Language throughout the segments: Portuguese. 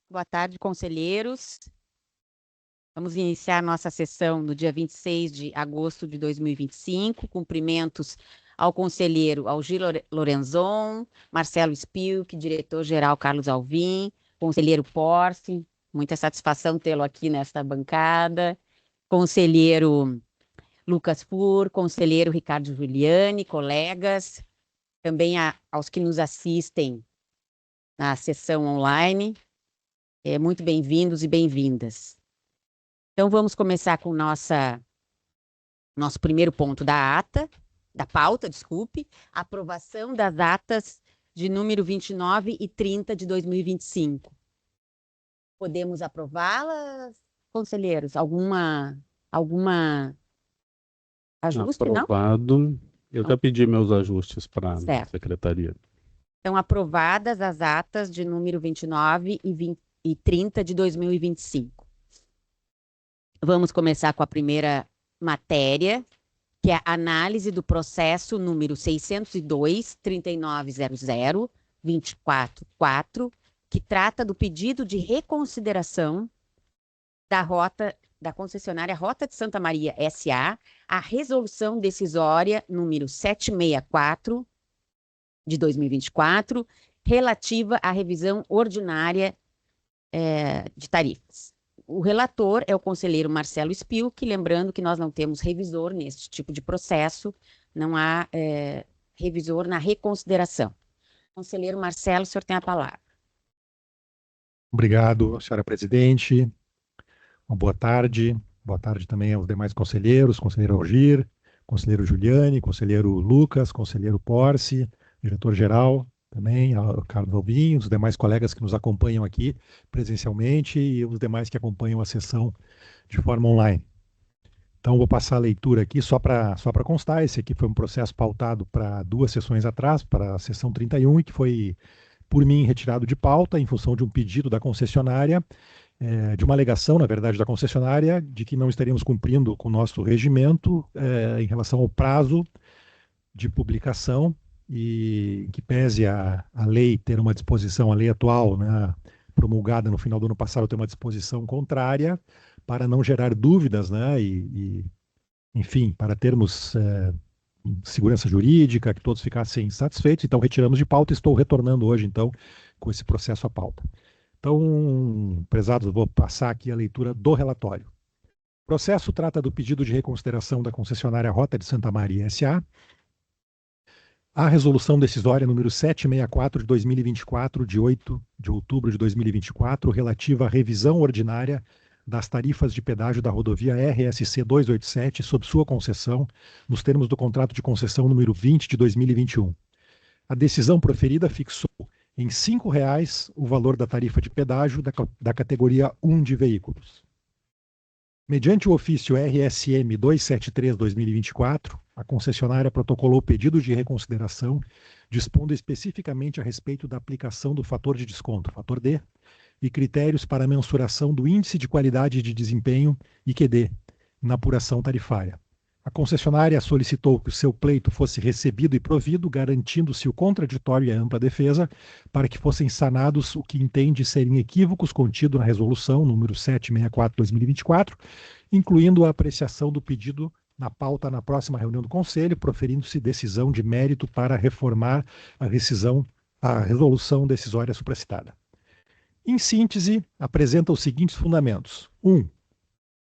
Boa tarde, conselheiros. Vamos iniciar nossa sessão no dia 26 de agosto de 2025. Cumprimentos ao conselheiro Algir Lorenzon, Marcelo Spilk, diretor-geral Carlos Alvim, conselheiro Porce, muita satisfação tê-lo aqui nesta bancada, conselheiro Lucas Fur, conselheiro Ricardo Giuliani, colegas, também aos que nos assistem na sessão online, muito bem-vindos e bem-vindas. Então, vamos começar com nosso primeiro ponto da pauta, aprovação das atas de número 29 e 30 de 2025. Podemos aprová-las, conselheiros? Alguma ajuste, aprovado. Não? Eu já pedi meus ajustes para a secretaria. Então, aprovadas as atas de número 29 e 30 de 2025. Vamos começar com a primeira matéria, que é a análise do processo número 602-3900-244, que trata do pedido de reconsideração da concessionária Rota de Santa Maria S.A., a resolução decisória número 764 de 2024, relativa à revisão ordinária de tarifas. O relator é o conselheiro Marcelo Spilk, lembrando que nós não temos revisor neste tipo de processo, não há revisor na reconsideração. Conselheiro Marcelo, o senhor tem a palavra. Obrigado, senhora presidente. Uma boa tarde também aos demais conselheiros, conselheiro Algir, conselheiro Giuliani, conselheiro Lucas, conselheiro Porce, diretor-geral também, Carlos Alvim, os demais colegas que nos acompanham aqui presencialmente e os demais que acompanham a sessão de forma online. Então, vou passar a leitura aqui só para constar. Esse aqui foi um processo pautado para 2 sessões atrás, para a sessão 31, e que foi, por mim, retirado de pauta em função de um pedido da concessionária, de uma alegação, na verdade, da concessionária, de que não estaríamos cumprindo com o nosso regimento em relação ao prazo de publicação, e que pese a lei ter uma disposição, a lei atual, né, promulgada no final do ano passado, ter uma disposição contrária, para não gerar dúvidas, né, enfim, para termos segurança jurídica, que todos ficassem satisfeitos. Então, retiramos de pauta e estou retornando hoje, então, com esse processo à pauta. Então, prezados, vou passar aqui a leitura do relatório. O processo trata do pedido de reconsideração da concessionária Rota de Santa Maria S.A., a resolução decisória número 764 de 2024, de 8 de outubro de 2024, relativa à revisão ordinária das tarifas de pedágio da rodovia RSC 287, sob sua concessão, nos termos do contrato de concessão número 20 de 2021. A decisão proferida fixou em R$ 5,00 o valor da tarifa de pedágio da categoria 1 de veículos. Mediante o ofício RSM 273/2024, a concessionária protocolou pedido de reconsideração, dispondo especificamente a respeito da aplicação do fator de desconto, fator D, e critérios para a mensuração do índice de qualidade de desempenho, IQD, na apuração tarifária. A concessionária solicitou que o seu pleito fosse recebido e provido, garantindo-se o contraditório e a ampla defesa, para que fossem sanados o que entende serem equívocos contido na resolução número 764/2024, incluindo a apreciação do pedido na pauta na próxima reunião do Conselho, proferindo-se decisão de mérito para reformar a resolução decisória supracitada. Em síntese, apresenta os seguintes fundamentos. 1.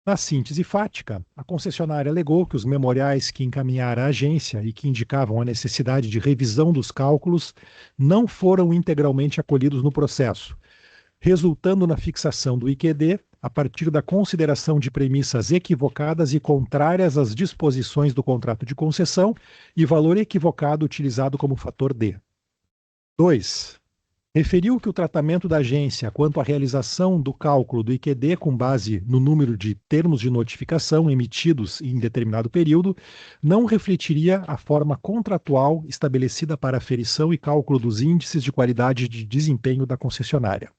Na síntese fática, a concessionária alegou que os memoriais que encaminhara à agência e que indicavam a necessidade de revisão dos cálculos não foram integralmente acolhidos no processo, resultando na fixação do IQD a partir da consideração de premissas equivocadas e contrárias às disposições do contrato de concessão e valor equivocado utilizado como fator D. 2. Referiu que o tratamento da agência quanto à realização do cálculo do IQD com base no número de termos de notificação emitidos em determinado período não refletiria a forma contratual estabelecida para aferição e cálculo dos índices de qualidade de desempenho da concessionária.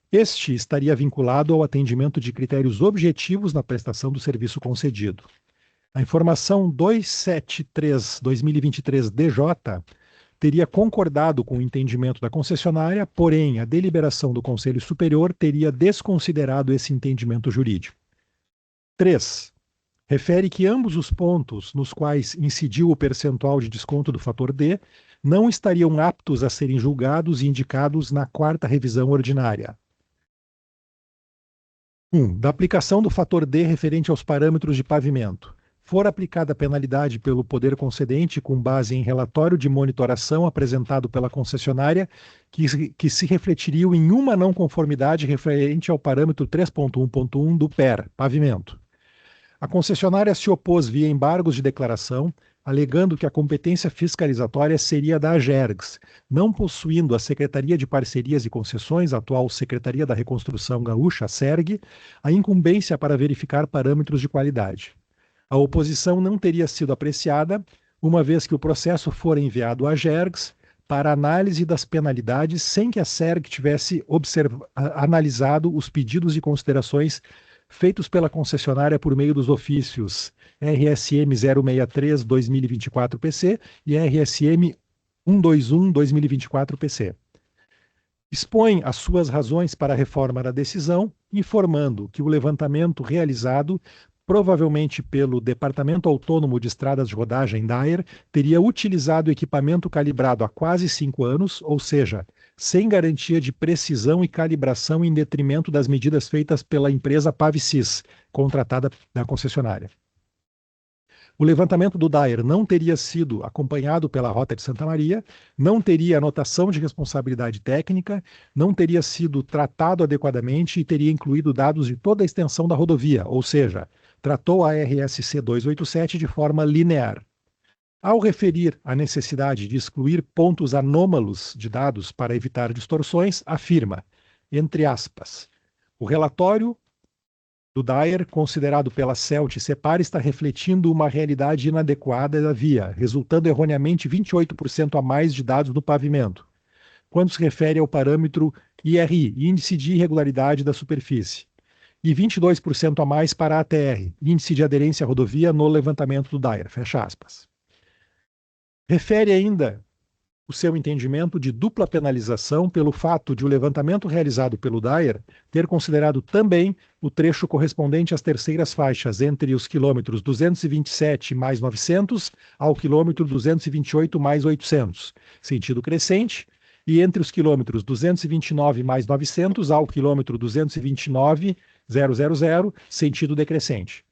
Este estaria vinculado ao atendimento de critérios objetivos na prestação do serviço concedido. A informação 273/2023 DJ teria concordado com o entendimento da concessionária, porém a deliberação do Conselho Superior teria desconsiderado esse entendimento jurídico. 3. Refere que ambos os pontos nos quais incidiu o percentual de desconto do fator D não estariam aptos a serem julgados e indicados na 4ª revisão ordinária. 1. Da aplicação do fator D referente aos parâmetros de pavimento. For aplicada a penalidade pelo poder concedente com base em relatório de monitoração apresentado pela concessionária, que se refletiria em uma não conformidade referente ao parâmetro 3.1.1 do PER, pavimento. A concessionária se opôs via embargos de declaração, alegando que a competência fiscalizatória seria da AGERGS, não possuindo a Secretaria de Parcerias e Concessões, a atual Secretaria da Reconstrução Gaúcha, a SERG, a incumbência para verificar parâmetros de qualidade. A oposição não teria sido apreciada, uma vez que o processo fora enviado à AGERGS para análise das penalidades sem que a SERG tivesse analisado os pedidos e considerações feitos pela concessionária por meio dos ofícios RSM 063-2024-PC e RSM 121-2024-PC. Expõe as suas razões para a reforma da decisão, informando que o levantamento realizado, provavelmente pelo Departamento Autônomo de Estradas de Rodagem, DAER, teria utilizado equipamento calibrado há quase 5 anos, ou seja, sem garantia de precisão e calibração em detrimento das medidas feitas pela empresa Pavicis, contratada da concessionária. O levantamento do DAER não teria sido acompanhado pela Rota de Santa Maria, não teria anotação de responsabilidade técnica, não teria sido tratado adequadamente e teria incluído dados de toda a extensão da rodovia, ou seja, tratou a RSC 287 de forma linear. Ao referir a necessidade de excluir pontos anômalos de dados para evitar distorções, afirma, entre aspas, o relatório do DAER, considerado pela CELT e CEPAR, está refletindo uma realidade inadequada da via, resultando erroneamente 28% a mais de dados no pavimento, quando se refere ao parâmetro IRI, Índice de Irregularidade da Superfície, e 22% a mais para a ATR, Índice de Aderência à Rodovia no levantamento do DAER, fecha aspas. Refere ainda o seu entendimento de dupla penalização pelo fato de o levantamento realizado pelo DAER ter considerado também o trecho correspondente às terceiras faixas entre os quilômetros 227 mais 900 ao quilômetro 228 mais 800, sentido crescente, e entre os quilômetros 229 mais 900 ao quilômetro 229,000, sentido decrescente.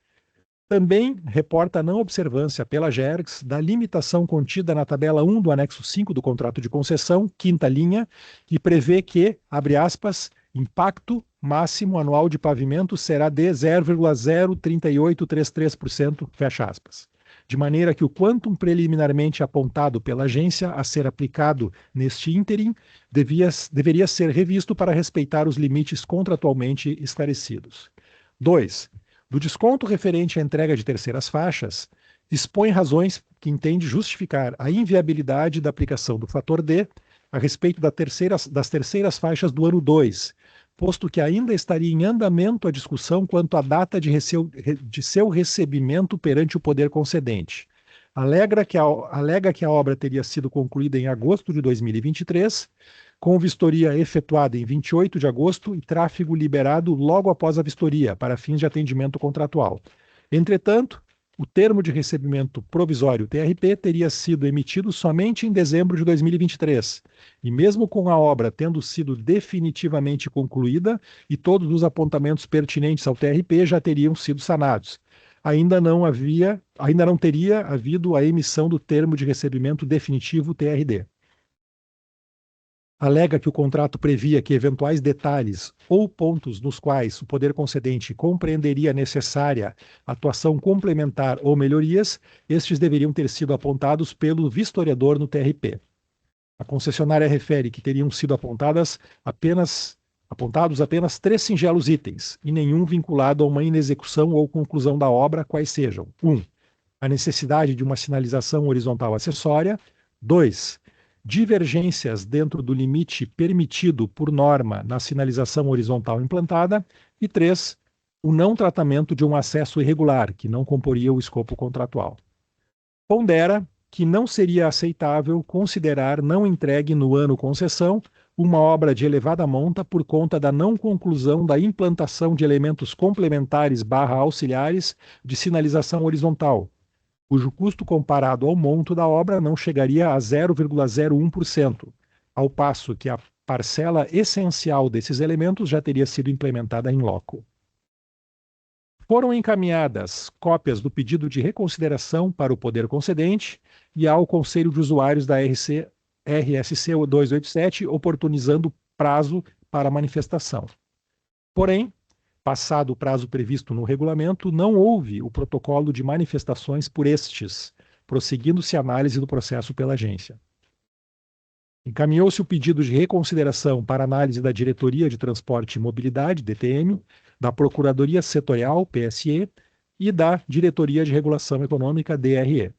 Também reporta a não observância pela AGERGS da limitação contida na tabela 1 do anexo 5 do contrato de concessão, 5ª linha, que prevê que, abre aspas, impacto máximo anual de pavimento será de 0,03833%, fecha aspas. De maneira que o quantum preliminarmente apontado pela agência a ser aplicado neste ínterim deveria ser revisto para respeitar os limites contratualmente esclarecidos. 2. Do desconto referente à entrega de terceiras faixas, expõe razões que entende justificar a inviabilidade da aplicação do fator D a respeito das terceiras faixas do ano 2, posto que ainda estaria em andamento a discussão quanto à data de seu recebimento perante o poder concedente. Alega que a obra teria sido concluída em agosto de 2023, com vistoria efetuada em 28 de agosto e tráfego liberado logo após a vistoria, para fins de atendimento contratual. Entretanto, o termo de recebimento provisório TRP teria sido emitido somente em dezembro de 2023, e mesmo com a obra tendo sido definitivamente concluída e todos os apontamentos pertinentes ao TRP já teriam sido sanados, ainda não teria havido a emissão do termo de recebimento definitivo TRD. Alega que o contrato previa que eventuais detalhes ou pontos nos quais o poder concedente compreenderia necessária atuação complementar ou melhorias, estes deveriam ter sido apontados pelo vistoriador no TRP. A concessionária refere que teriam sido apontados apenas 3 singelos itens, e nenhum vinculado a uma inexecução ou conclusão da obra, quais sejam: 1. A necessidade de uma sinalização horizontal acessória. 2. Divergências dentro do limite permitido por norma na sinalização horizontal implantada. E 3. O não tratamento de um acesso irregular, que não comporia o escopo contratual. Pondera que não seria aceitável considerar não entregue no ano concessão uma obra de elevada monta por conta da não conclusão da implantação de elementos complementares / auxiliares de sinalização horizontal, cujo custo comparado ao monto da obra não chegaria a 0,01%, ao passo que a parcela essencial desses elementos já teria sido implementada em loco. Foram encaminhadas cópias do pedido de reconsideração para o poder concedente e ao Conselho de Usuários da RSC 287, oportunizando prazo para manifestação. Porém, passado o prazo previsto no regulamento, não houve o protocolo de manifestações por estes, prosseguindo-se a análise do processo pela agência. Encaminhou-se o pedido de reconsideração para análise da Diretoria de Transporte e Mobilidade, DTM, da Procuradoria Setorial, PSE, e da Diretoria de Regulação Econômica, DRE.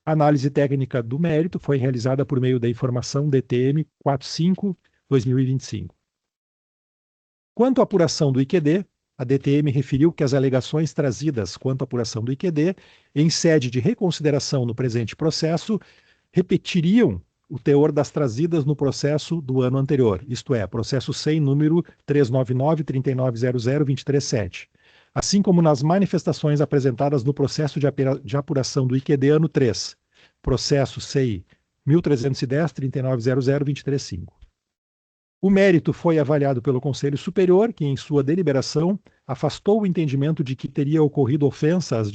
A análise técnica do mérito foi realizada por meio da informação DTM 45/2025. Quanto à apuração do IQD, a DTM referiu que as alegações trazidas quanto à apuração do IQD, em sede de reconsideração no presente processo, repetiriam o teor das trazidas no processo do ano anterior, isto é, processo SEI número 399-3900-237, assim como nas manifestações apresentadas no processo de apuração do IQD ano 3, processo SEI 1310-3900-235. O mérito foi avaliado pelo Conselho Superior, que, em sua deliberação, afastou o entendimento de que teria ocorrido ofensa às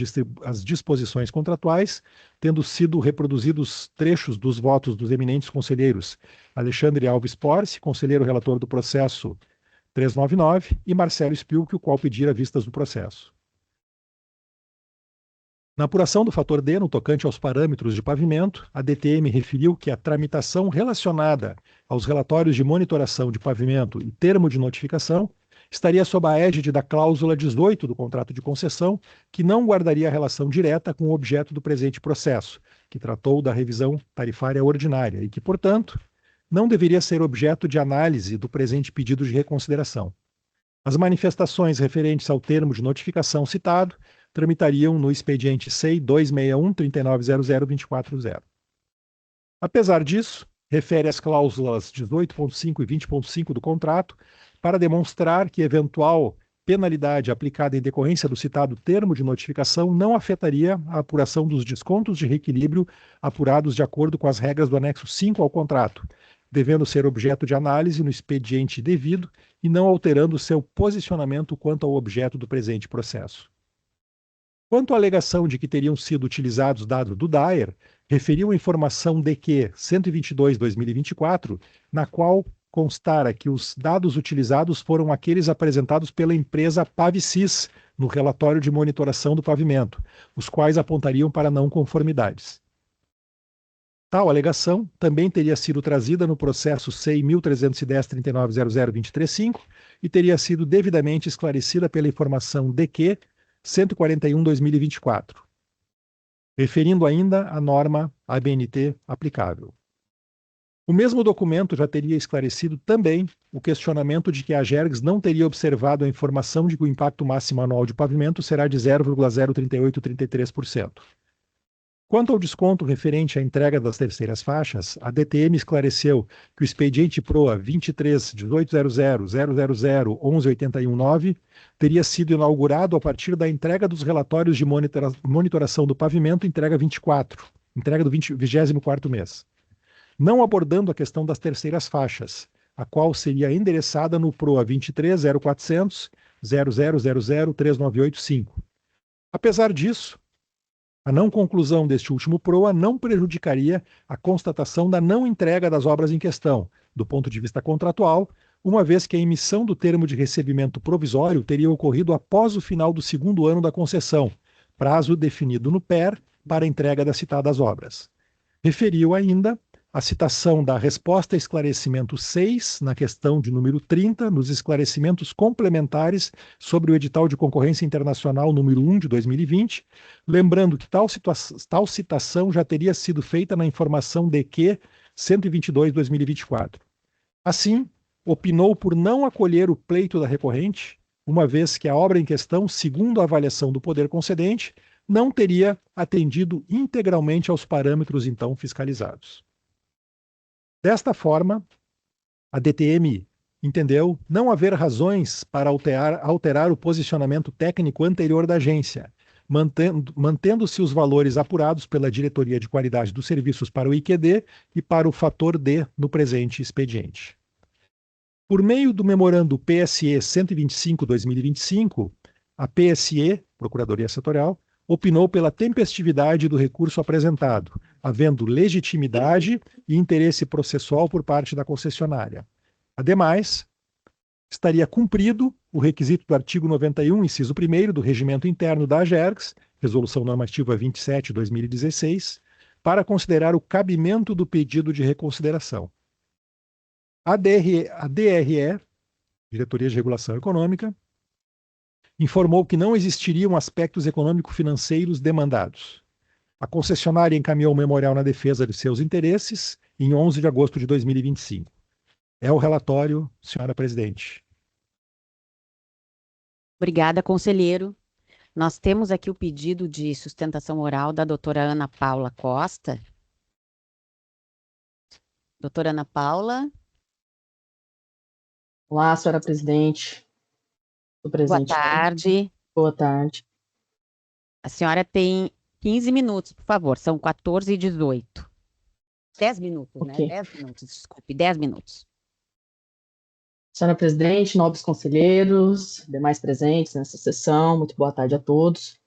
disposições contratuais, tendo sido reproduzidos trechos dos votos dos eminentes conselheiros Alexandre Alves Porce, conselheiro relator do processo 399, e Marcelo Spilk, o qual pedira vistas do processo. Na apuração do fator D, no tocante aos parâmetros de pavimento, a DTM referiu que a tramitação relacionada aos relatórios de monitoração de pavimento e termo de notificação estaria sob a égide da cláusula 18 do contrato de concessão, que não guardaria relação direta com o objeto do presente processo, que tratou da revisão tarifária ordinária e que, portanto, não deveria ser objeto de análise do presente pedido de reconsideração. As manifestações referentes ao termo de notificação citado tramitariam no expediente SEI 261-3900-240. Apesar disso, refere às cláusulas 18.5 e 20.5 do contrato para demonstrar que eventual penalidade aplicada em decorrência do citado termo de notificação não afetaria a apuração dos descontos de reequilíbrio apurados de acordo com as regras do anexo 5 ao contrato, devendo ser objeto de análise no expediente devido e não alterando seu posicionamento quanto ao objeto do presente processo. Quanto à alegação de que teriam sido utilizados dados do DAER, referiu a informação DQ 122/2024, na qual constara que os dados utilizados foram aqueles apresentados pela empresa Pavsys no relatório de monitoração do pavimento, os quais apontariam para não conformidades. Tal alegação também teria sido trazida no processo SEI 1310-3900-235 e teria sido devidamente esclarecida pela informação DQ 141/2024, referindo ainda à norma ABNT aplicável. O mesmo documento já teria esclarecido também o questionamento de que a Agergs não teria observado a informação de que o impacto máximo anual de pavimento será de 0,03833%. Quanto ao desconto referente à entrega das terceiras faixas, a DTM esclareceu que o expediente PROA 23.1800.000.1181.9 teria sido inaugurado a partir da entrega dos relatórios de monitoração do pavimento, entrega 24, entrega do 24º mês, não abordando a questão das terceiras faixas, a qual seria endereçada no PROA 23.0400.000.3985. Apesar disso, a não conclusão deste último PROA não prejudicaria a constatação da não entrega das obras em questão, do ponto de vista contratual, uma vez que a emissão do termo de recebimento provisório teria ocorrido após o final do segundo ano da concessão, prazo definido no PER para a entrega das citadas obras. Referiu ainda a citação da resposta a esclarecimento 6, na questão de número 30, nos esclarecimentos complementares sobre o edital de concorrência internacional número 1 de 2020, lembrando que tal citação já teria sido feita na informação DQ 122/2024. Assim, opinou por não acolher o pleito da recorrente, uma vez que a obra em questão, segundo a avaliação do poder concedente, não teria atendido integralmente aos parâmetros então fiscalizados. Desta forma, a DTM entendeu não haver razões para alterar o posicionamento técnico anterior da agência, mantendo-se os valores apurados pela Diretoria de Qualidade dos Serviços para o IQD e para o fator D no presente expediente. Por meio do memorando PSE 125/2025, a PSE, Procuradoria Setorial, opinou pela tempestividade do recurso apresentado, havendo legitimidade e interesse processual por parte da concessionária. Ademais, estaria cumprido o requisito do artigo 91, inciso 1º do Regimento Interno da AGERGS, Resolução Normativa 27/2016, para considerar o cabimento do pedido de reconsideração. A DRE, Diretoria de Regulação Econômica, informou que não existiriam aspectos econômico-financeiros demandados. A concessionária encaminhou o memorial na defesa de seus interesses em 11 de agosto de 2025. É o relatório, senhora presidente. Obrigada, conselheiro. Nós temos aqui o pedido de sustentação oral da doutora Ana Paula Costa. Doutora Ana Paula. Olá, senhora presidente. Estou presente. Boa tarde. Boa tarde. A senhora tem 15 minutos, por favor. São 14h18. 10 minutos, Ok. né? 10 minutos, desculpe, 10 minutos. Senhora presidente, nobres conselheiros, demais presentes nessa sessão, muito boa tarde a todos.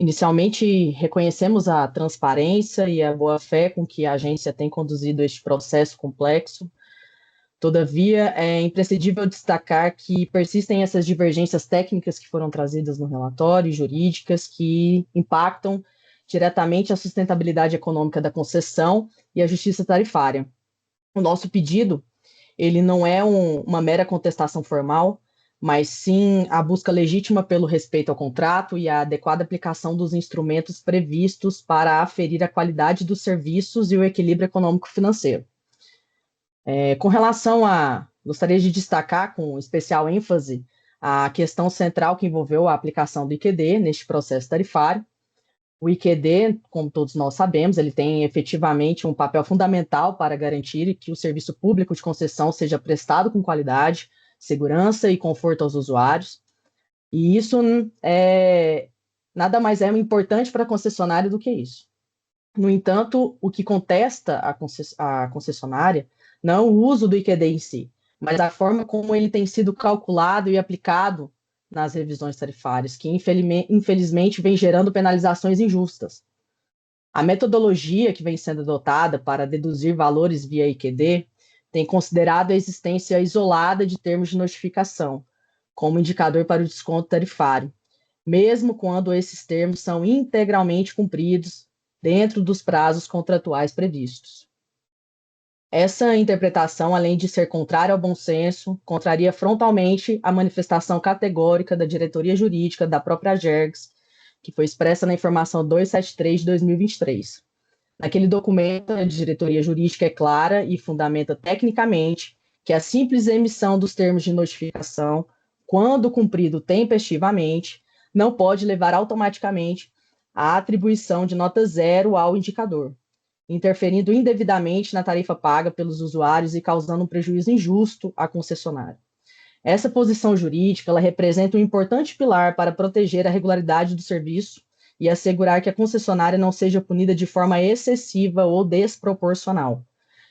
Inicialmente, reconhecemos a transparência e a boa-fé com que a agência tem conduzido este processo complexo. Todavia, é imprescindível destacar que persistem essas divergências técnicas que foram trazidas no relatório, jurídicas, que impactam diretamente a sustentabilidade econômica da concessão e a justiça tarifária. O nosso pedido, ele não é uma mera contestação formal, mas sim a busca legítima pelo respeito ao contrato e a adequada aplicação dos instrumentos previstos para aferir a qualidade dos serviços e o equilíbrio econômico-financeiro. Com relação gostaria de destacar com especial ênfase a questão central que envolveu a aplicação do IQD neste processo tarifário. O IQD, como todos nós sabemos, ele tem efetivamente um papel fundamental para garantir que o serviço público de concessão seja prestado com qualidade, segurança e conforto aos usuários. E isso nada mais é importante para a concessionária do que isso. No entanto, o que contesta a concessionária não o uso do IQD em si, mas a forma como ele tem sido calculado e aplicado nas revisões tarifárias, que infelizmente vem gerando penalizações injustas. A metodologia que vem sendo adotada para deduzir valores via IQD tem considerado a existência isolada de termos de notificação, como indicador para o desconto tarifário, mesmo quando esses termos são integralmente cumpridos dentro dos prazos contratuais previstos. Essa interpretação, além de ser contrária ao bom senso, contraria frontalmente a manifestação categórica da diretoria jurídica da própria AGERGS, que foi expressa na informação 273 de 2023. Naquele documento, a diretoria jurídica é clara e fundamenta tecnicamente que a simples emissão dos termos de notificação, quando cumprido tempestivamente, não pode levar automaticamente à atribuição de nota 0 ao indicador, interferindo indevidamente na tarifa paga pelos usuários e causando um prejuízo injusto à concessionária. Essa posição jurídica ela representa um importante pilar para proteger a regularidade do serviço e assegurar que a concessionária não seja punida de forma excessiva ou desproporcional,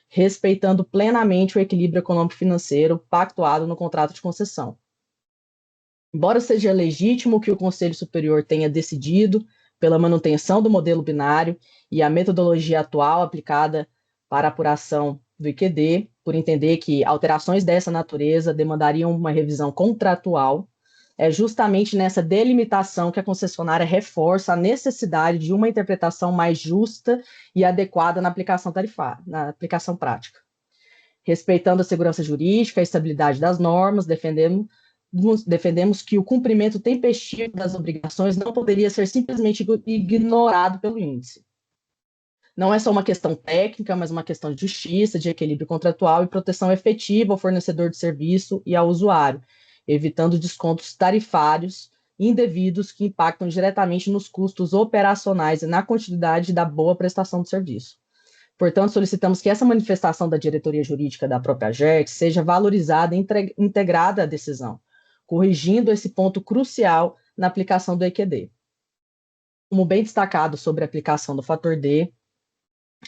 respeitando plenamente o equilíbrio econômico-financeiro pactuado no contrato de concessão. Embora seja legítimo que o Conselho Superior tenha decidido pela manutenção do modelo binário e a metodologia atual aplicada para a apuração do IQD, por entender que alterações dessa natureza demandariam uma revisão contratual, é justamente nessa delimitação que a concessionária reforça a necessidade de uma interpretação mais justa e adequada na aplicação tarifária, na aplicação prática. Respeitando a segurança jurídica, a estabilidade das normas, defendemos que o cumprimento tempestivo das obrigações não poderia ser simplesmente ignorado pelo índice. Não é só uma questão técnica, mas uma questão de justiça, de equilíbrio contratual e proteção efetiva ao fornecedor de serviço e ao usuário, evitando descontos tarifários indevidos que impactam diretamente nos custos operacionais e na continuidade da boa prestação do serviço. Portanto, solicitamos que essa manifestação da diretoria jurídica da própria AGERGS seja valorizada e integrada à decisão, corrigindo esse ponto crucial na aplicação do EQD. Como bem destacado sobre a aplicação do fator D,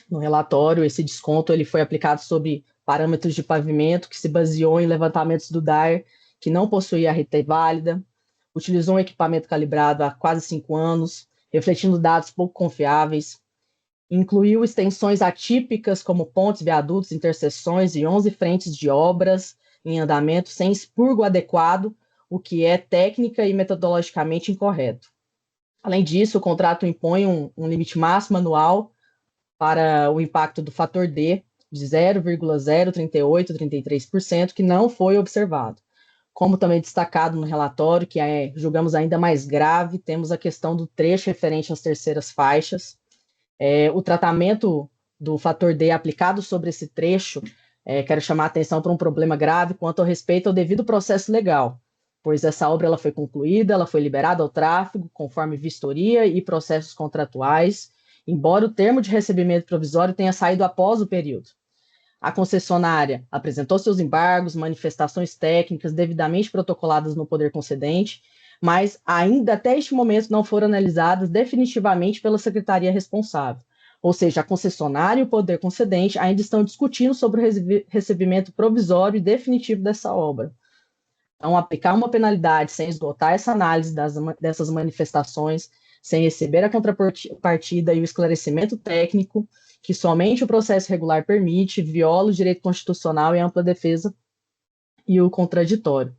no relatório, esse desconto ele foi aplicado sobre parâmetros de pavimento que se baseou em levantamentos do DAER, que não possuía RT válida, utilizou um equipamento calibrado há quase 5 anos, refletindo dados pouco confiáveis, incluiu extensões atípicas como pontes, viadutos, interseções e 11 frentes de obras em andamento sem expurgo adequado, o que é técnica e metodologicamente incorreto. Além disso, o contrato impõe um limite máximo anual para o impacto do fator D de 0,03833%, que não foi observado. Como também destacado no relatório, que julgamos ainda mais grave, temos a questão do trecho referente às terceiras faixas. O tratamento do fator D aplicado sobre esse trecho, quero chamar a atenção para um problema grave quanto ao respeito ao devido processo legal, pois essa obra ela foi concluída, ela foi liberada ao tráfego, conforme vistoria e processos contratuais, embora o termo de recebimento provisório tenha saído após o período. A concessionária apresentou seus embargos, manifestações técnicas devidamente protocoladas no poder concedente, mas ainda até este momento não foram analisadas definitivamente pela secretaria responsável. Ou seja, a concessionária e o poder concedente ainda estão discutindo sobre o recebimento provisório e definitivo dessa obra. Então, aplicar uma penalidade sem esgotar essa análise dessas manifestações, sem receber a contrapartida e o esclarecimento técnico, que somente o processo regular permite, viola o direito constitucional e a ampla defesa e o contraditório.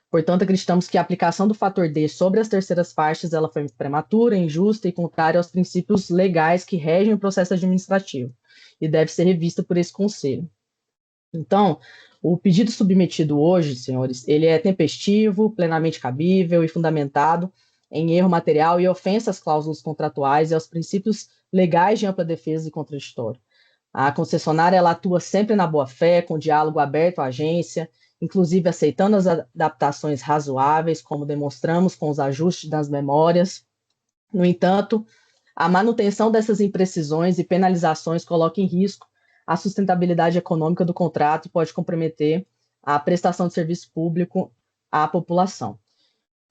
Portanto, acreditamos que a aplicação do fator D sobre as terceiras faixas ela foi prematura, injusta e contrária aos princípios legais que regem o processo administrativo e deve ser revista por esse Conselho. Então, o pedido submetido hoje, senhores, ele é tempestivo, plenamente cabível e fundamentado em erro material e ofensa às cláusulas contratuais e aos princípios legais de ampla defesa e contraditório. A concessionária ela atua sempre na boa-fé, com diálogo aberto à agência, inclusive aceitando as adaptações razoáveis, como demonstramos com os ajustes das memórias. No entanto, a manutenção dessas imprecisões e penalizações coloca em risco a sustentabilidade econômica do contrato e pode comprometer a prestação de serviço público à população.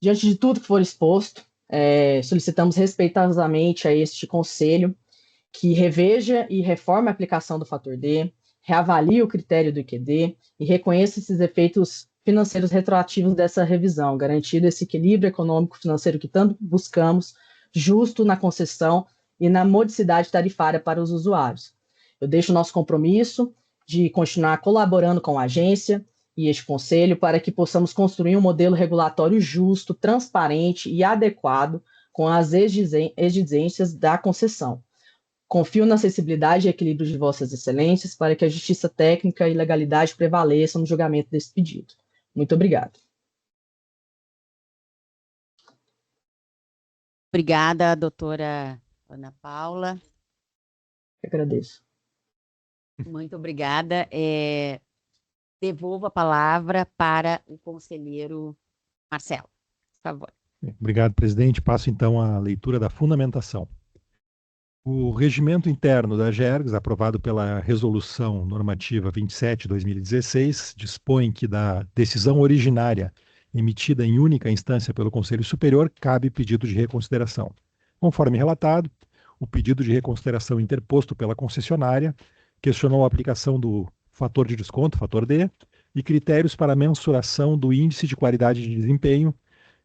Diante de tudo que for exposto, solicitamos respeitosamente a este Conselho que reveja e reforme a aplicação do fator D, reavalie o critério do IQD e reconheça esses efeitos financeiros retroativos dessa revisão, garantindo esse equilíbrio econômico-financeiro que tanto buscamos, justo na concessão e na modicidade tarifária para os usuários. Eu deixo o nosso compromisso de continuar colaborando com a agência e este Conselho para que possamos construir um modelo regulatório justo, transparente e adequado com as exigências da concessão. Confio na acessibilidade e equilíbrio de vossas excelências para que a justiça técnica e legalidade prevaleçam no julgamento desse pedido. Muito obrigado. Obrigada, doutora Ana Paula. Eu agradeço. Muito obrigada. Devolvo a palavra para o conselheiro Marcelo, por favor. Obrigado, presidente. Passo, então, a leitura da fundamentação. O regimento interno da AGERGS, aprovado pela Resolução Normativa 27/2016, dispõe que da decisão originária emitida em única instância pelo Conselho Superior cabe pedido de reconsideração. Conforme relatado, o pedido de reconsideração interposto pela concessionária questionou a aplicação do fator de desconto, fator D, e critérios para a mensuração do índice de qualidade de desempenho,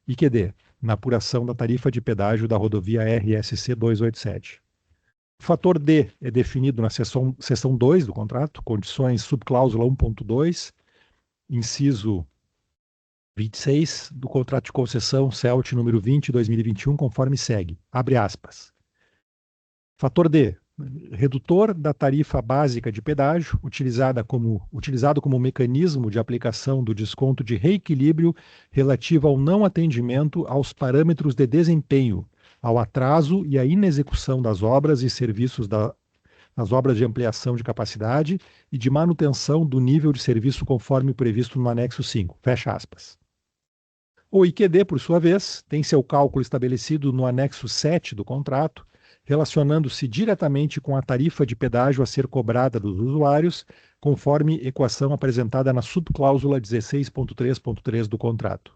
IQD, na apuração da tarifa de pedágio da rodovia RSC 287. O fator D é definido na seção 2 do contrato, condições subcláusula 1.2, inciso 26 do contrato de concessão CELT número 20/2021, conforme segue. Abre aspas. Fator D, redutor da tarifa básica de pedágio, utilizado como mecanismo de aplicação do desconto de reequilíbrio relativo ao não atendimento aos parâmetros de desempenho, ao atraso e à inexecução das obras e serviços das obras de ampliação de capacidade e de manutenção do nível de serviço conforme previsto no anexo 5. Fecha aspas. O IQD, por sua vez, tem seu cálculo estabelecido no anexo 7 do contrato, relacionando-se diretamente com a tarifa de pedágio a ser cobrada dos usuários, conforme equação apresentada na subcláusula 16.3.3 do contrato.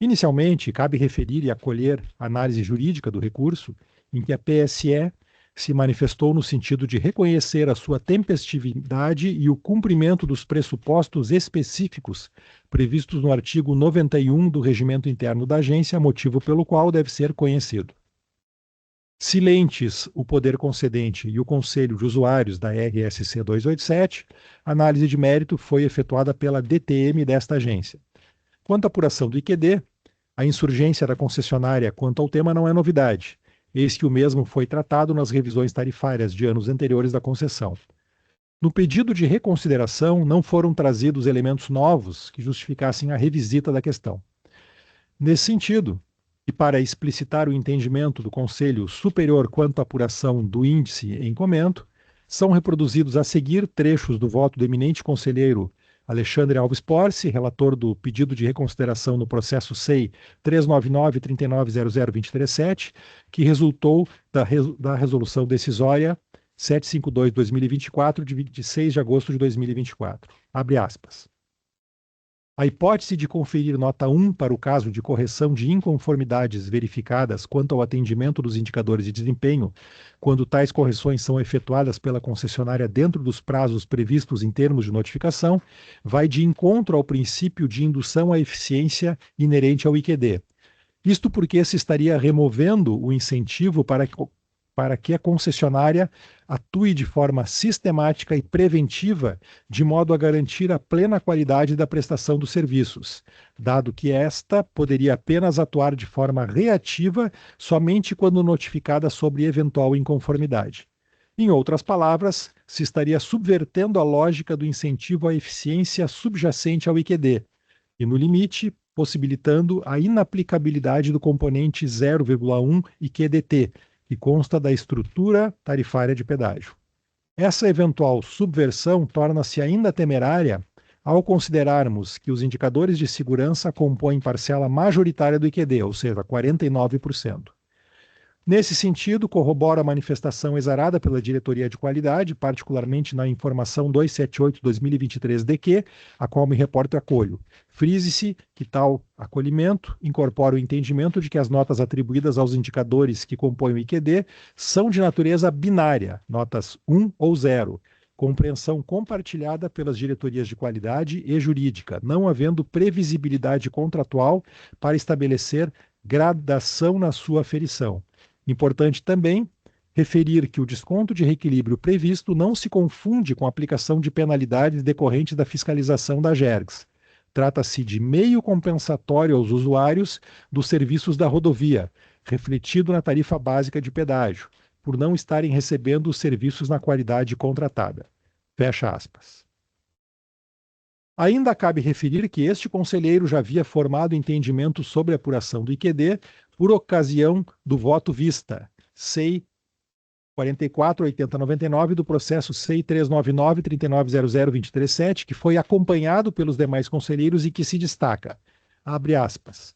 Inicialmente, cabe referir e acolher a análise jurídica do recurso, em que a PSE se manifestou no sentido de reconhecer a sua tempestividade e o cumprimento dos pressupostos específicos previstos no artigo 91 do Regimento Interno da Agência, motivo pelo qual deve ser conhecido. Silentes o poder concedente e o Conselho de Usuários da RSC 287, a análise de mérito foi efetuada pela DTM desta agência. Quanto à apuração do IQD, a insurgência da concessionária quanto ao tema não é novidade, eis que o mesmo foi tratado nas revisões tarifárias de anos anteriores da concessão. No pedido de reconsideração, não foram trazidos elementos novos que justificassem a revisita da questão. Nesse sentido, e para explicitar o entendimento do Conselho Superior quanto à apuração do índice em comento, são reproduzidos a seguir trechos do voto do eminente conselheiro Alexandre Alves Porce, relator do pedido de reconsideração no processo SEI 399-3900237, que resultou da resolução decisória 752/2024, de 26 de agosto de 2024. Abre aspas. A hipótese de conferir nota 1 para o caso de correção de inconformidades verificadas quanto ao atendimento dos indicadores de desempenho, quando tais correções são efetuadas pela concessionária dentro dos prazos previstos em termos de notificação, vai de encontro ao princípio de indução à eficiência inerente ao IQD. Isto porque se estaria removendo o incentivo para que a concessionária atue de forma sistemática e preventiva, de modo a garantir a plena qualidade da prestação dos serviços, dado que esta poderia apenas atuar de forma reativa somente quando notificada sobre eventual inconformidade. Em outras palavras, se estaria subvertendo a lógica do incentivo à eficiência subjacente ao IQD, e, no limite, possibilitando a inaplicabilidade do componente 0,1 IQDT, que consta da estrutura tarifária de pedágio. Essa eventual subversão torna-se ainda temerária ao considerarmos que os indicadores de segurança compõem parcela majoritária do IQD, ou seja, 49%. Nesse sentido, corrobora a manifestação exarada pela Diretoria de Qualidade, particularmente na informação 278/2023-DQ, a qual me reporto e acolho. Frise-se que tal acolhimento incorpora o entendimento de que as notas atribuídas aos indicadores que compõem o IQD são de natureza binária, notas 1 ou 0, compreensão compartilhada pelas diretorias de qualidade e jurídica, não havendo previsibilidade contratual para estabelecer gradação na sua aferição. Importante também referir que o desconto de reequilíbrio previsto não se confunde com a aplicação de penalidades decorrentes da fiscalização da GERGS. Trata-se de meio compensatório aos usuários dos serviços da rodovia, refletido na tarifa básica de pedágio, por não estarem recebendo os serviços na qualidade contratada. Fecha aspas. Ainda cabe referir que este conselheiro já havia formado entendimento sobre a apuração do IQD por ocasião do voto vista, SEI 44.8099 do processo SEI 399.3900237, que foi acompanhado pelos demais conselheiros e que se destaca. Abre aspas.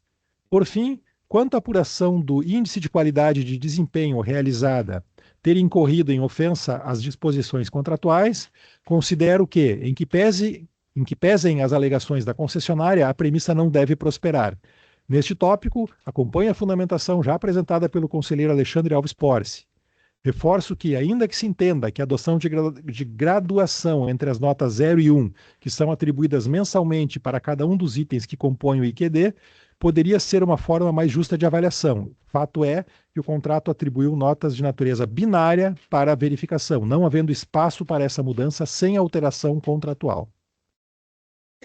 Por fim, quanto à apuração do índice de qualidade de desempenho realizada ter incorrido em ofensa às disposições contratuais, considero que, em que pesem as alegações da concessionária, a premissa não deve prosperar. Neste tópico, acompanhe a fundamentação já apresentada pelo conselheiro Alexandre Alves Porce. Reforço que, ainda que se entenda que a adoção de graduação entre as notas 0 e 1, que são atribuídas mensalmente para cada um dos itens que compõem o IQD, poderia ser uma forma mais justa de avaliação. Fato é que o contrato atribuiu notas de natureza binária para a verificação, não havendo espaço para essa mudança sem alteração contratual.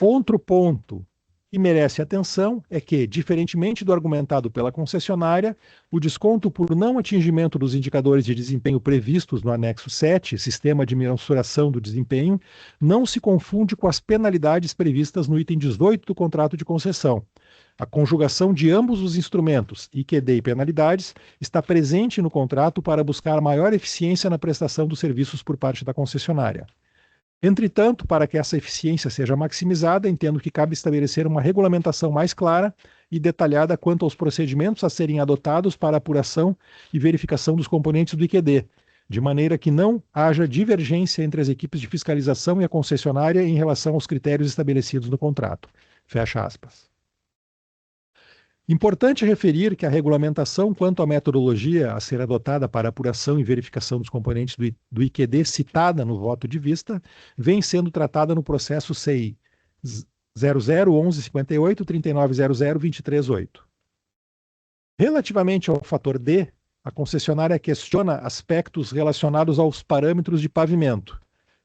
Outro ponto que merece atenção é que, diferentemente do argumentado pela concessionária, o desconto por não atingimento dos indicadores de desempenho previstos no anexo 7, Sistema de Mensuração do Desempenho, não se confunde com as penalidades previstas no item 18 do contrato de concessão. A conjugação de ambos os instrumentos, IQD e penalidades, está presente no contrato para buscar maior eficiência na prestação dos serviços por parte da concessionária. Entretanto, para que essa eficiência seja maximizada, entendo que cabe estabelecer uma regulamentação mais clara e detalhada quanto aos procedimentos a serem adotados para apuração e verificação dos componentes do IQD, de maneira que não haja divergência entre as equipes de fiscalização e a concessionária em relação aos critérios estabelecidos no contrato. Fecha aspas. Importante referir que a regulamentação quanto à metodologia a ser adotada para apuração e verificação dos componentes do IQD citada no voto de vista vem sendo tratada no processo SEI 001158 3900 238. Relativamente ao fator D, a concessionária questiona aspectos relacionados aos parâmetros de pavimento.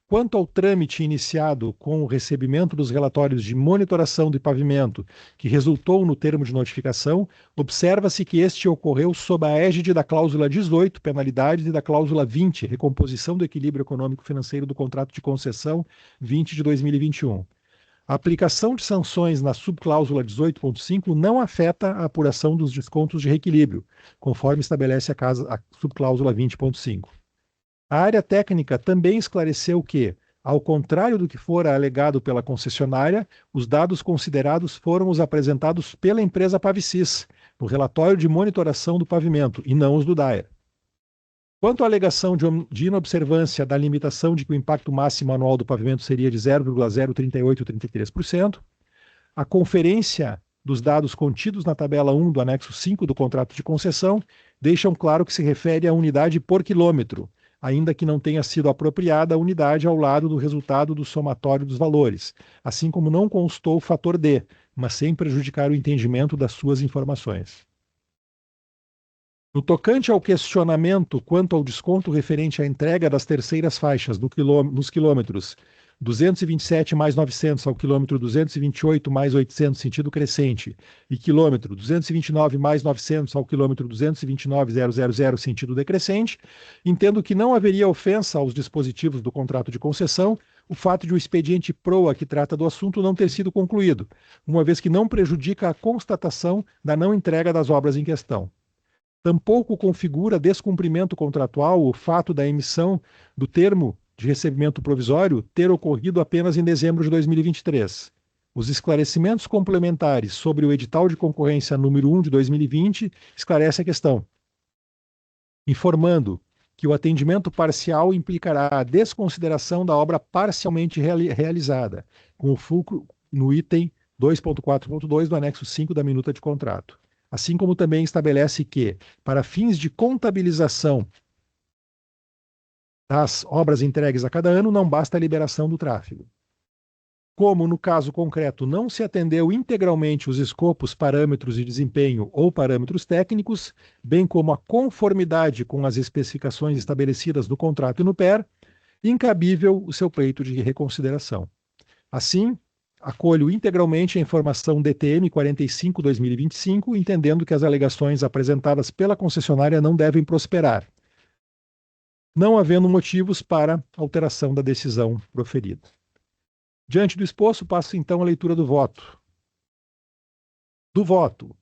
Quanto ao trâmite iniciado com o recebimento dos relatórios de monitoração do pavimento, que resultou no termo de notificação, observa-se que este ocorreu sob a égide da cláusula 18, penalidades, e da cláusula 20, recomposição do equilíbrio econômico-financeiro do contrato de concessão 20 de 2021. A aplicação de sanções na subcláusula 18.5 não afeta a apuração dos descontos de reequilíbrio, conforme estabelece a subcláusula 20.5. A área técnica também esclareceu que, ao contrário do que fora alegado pela concessionária, os dados considerados foram os apresentados pela empresa Pavicis, no relatório de monitoração do pavimento, e não os do DAER. Quanto à alegação de inobservância da limitação de que o impacto máximo anual do pavimento seria de 0,03833%, a conferência dos dados contidos na tabela 1 do anexo 5 do contrato de concessão deixam claro que se refere à unidade por quilômetro, ainda que não tenha sido apropriada a unidade ao lado do resultado do somatório dos valores, assim como não constou o fator D, mas sem prejudicar o entendimento das suas informações. No tocante ao questionamento quanto ao desconto referente à entrega das terceiras faixas nos quilômetros 227 mais 900 ao quilômetro 228 mais 800 sentido crescente e quilômetro 229 mais 900 ao quilômetro 229.000 sentido decrescente, entendo que não haveria ofensa aos dispositivos do contrato de concessão o fato de o expediente PROA que trata do assunto não ter sido concluído, uma vez que não prejudica a constatação da não entrega das obras em questão. Tampouco configura descumprimento contratual o fato da emissão do termo de recebimento provisório ter ocorrido apenas em dezembro de 2023. Os esclarecimentos complementares sobre o edital de concorrência número 1 de 2020 esclarece a questão, informando que o atendimento parcial implicará a desconsideração da obra parcialmente realizada, com o fulcro no item 2.4.2 do anexo 5 da minuta de contrato. Assim como também estabelece que, para fins de contabilização das obras entregues a cada ano, não basta a liberação do tráfego. Como, no caso concreto, não se atendeu integralmente os escopos, parâmetros de desempenho ou parâmetros técnicos, bem como a conformidade com as especificações estabelecidas no contrato e no PER, incabível o seu pleito de reconsideração. Assim, acolho integralmente a informação DTM 45/2025, entendendo que as alegações apresentadas pela concessionária não devem prosperar, não havendo motivos para alteração da decisão proferida. Diante do exposto, passo então à leitura do voto. Do voto.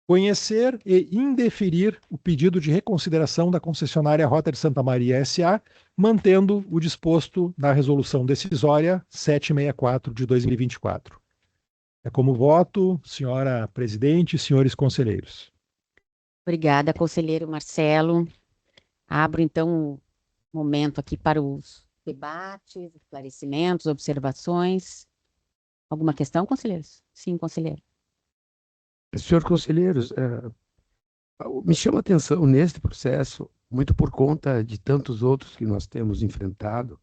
Conhecer e indeferir o pedido de reconsideração da concessionária Rota de Santa Maria S.A., mantendo o disposto na resolução decisória 764 de 2024. É como voto, senhora presidente e senhores conselheiros. Obrigada, conselheiro Marcelo. Abro, então, o momento aqui para os debates, esclarecimentos, observações. Alguma questão, conselheiros? Sim, conselheiro. Senhores conselheiros, me chama a atenção neste processo, muito por conta de tantos outros que nós temos enfrentado,